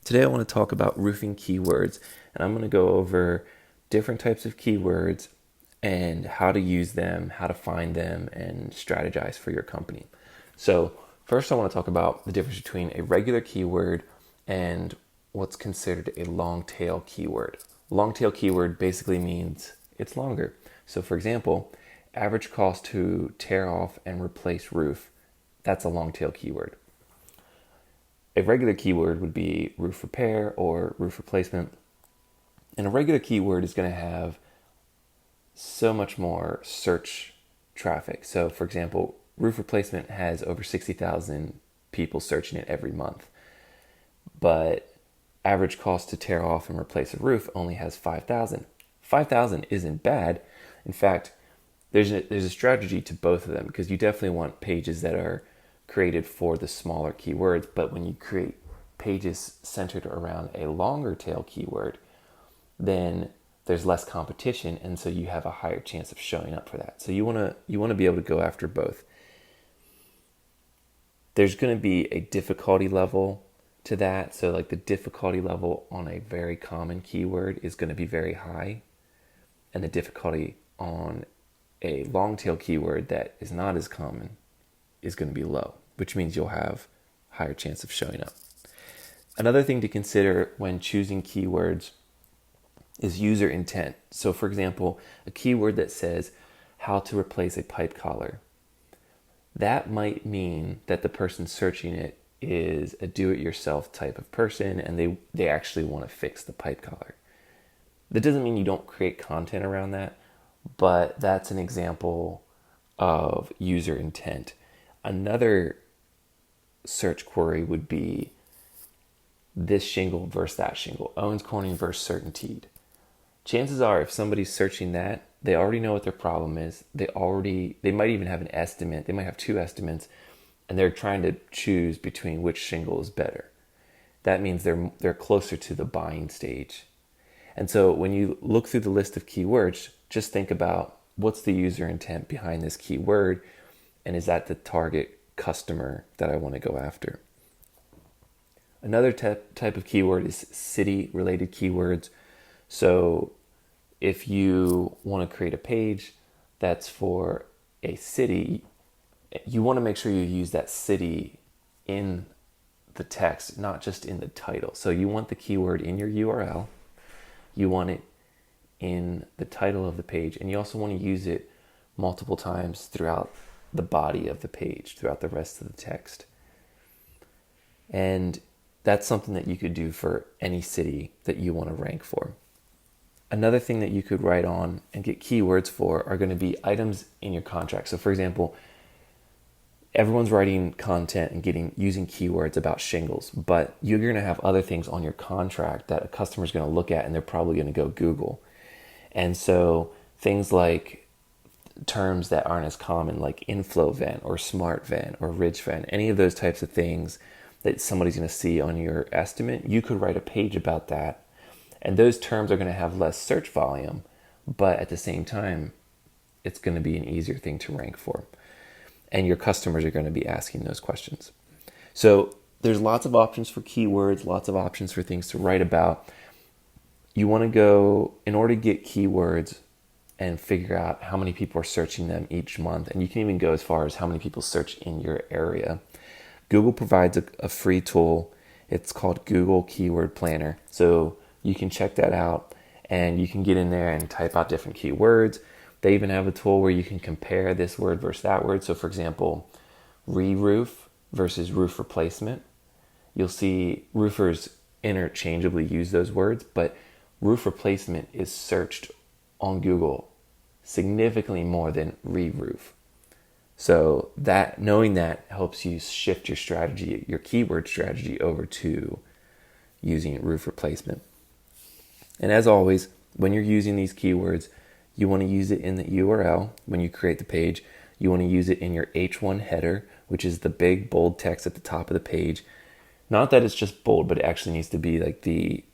Today I want to talk about roofing keywords, and I'm going to go over different types of keywords and how to use them, how to find them, and strategize for your company. So first I want to talk about the difference between a regular keyword and what's considered a long tail keyword. Long tail keyword basically means it's longer. So for example, average cost to tear off and replace roof, that's a long tail keyword. A regular keyword would be roof repair or roof replacement. And a regular keyword is going to have so much more search traffic. So, for example, roof replacement has over 60,000 people searching it every month. But average cost to tear off and replace a roof only has 5,000. 5,000 isn't bad. In fact, there's a strategy to both of them because you definitely want pages that are created for the smaller keywords, but when you create pages centered around a longer tail keyword, then there's less competition, and so you have a higher chance of showing up for that. So you want to be able to go after both. There's going to be a difficulty level to that. So like the difficulty level on a very common keyword is going to be very high, and the difficulty on a long tail keyword that is not as common is going to be low, which means you'll have higher chance of showing up. Another thing to consider when choosing keywords is user intent. So for example, a keyword that says how to replace a pipe collar, that might mean that the person searching it is a do-it-yourself type of person and they actually want to fix the pipe collar. That doesn't mean you don't create content around that, but that's an example of user intent. Another search query would be this shingle versus that shingle, Owens Corning versus CertainTeed. Chances are if somebody's searching that, they already know what their problem is. They might even have an estimate. They might have two estimates, and they're trying to choose between which shingle is better. That means they're closer to the buying stage. And so when you look through the list of keywords, just think about what's the user intent behind this keyword, and is that the target customer that I want to go after? Another type of keyword is city-related keywords. So if you want to create a page that's for a city, you want to make sure you use that city in the text, not just in the title. So you want the keyword in your URL, you want it in the title of the page, and you also want to use it multiple times throughout the body of the page, throughout the rest of the text. And that's something that you could do for any city that you want to rank for. Another thing that you could write on and get keywords for are going to be items in your contract. So for example, everyone's writing content and using keywords about shingles, but you're going to have other things on your contract that a customer's going to look at and they're probably going to go Google. And so things like terms that aren't as common, like inflow vent or smart vent or ridge vent, any of those types of things that somebody's going to see on your estimate, you could write a page about that. And those terms are going to have less search volume, but at the same time, it's going to be an easier thing to rank for. And your customers are going to be asking those questions. So there's lots of options for keywords, lots of options for things to write about. You want to go, in order to get keywords and figure out how many people are searching them each month, and you can even go as far as how many people search in your area. Google provides a free tool. It's called Google Keyword Planner. So you can check that out and you can get in there and type out different keywords. They even have a tool where you can compare this word versus that word. So for example, re-roof versus roof replacement. You'll see roofers interchangeably use those words, but roof replacement is searched on Google significantly more than re-roof. So that knowing that helps you shift your strategy, your keyword strategy, over to using roof replacement. And as always, when you're using these keywords, you want to use it in the URL when you create the page. You want to use it in your H1 header, which is the big bold text at the top of the page. Not that it's just bold, but it actually needs to be like the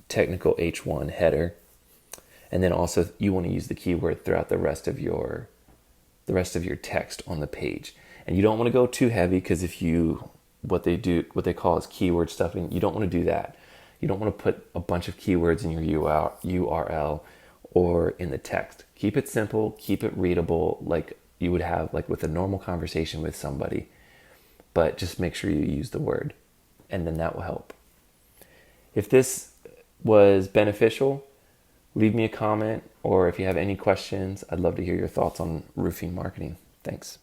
technical H1 header. And then also you want to use the keyword throughout the rest of your text on the page. And you don't want to go too heavy, because if you what they call is keyword stuffing, you don't want to do that. You don't want to put a bunch of keywords in your URL or in the text. Keep it simple, keep it readable, like you would have like with a normal conversation with somebody, but just make sure you use the word, and then that will help. If this was beneficial, leave me a comment, or if you have any questions, I'd love to hear your thoughts on roofing marketing. Thanks.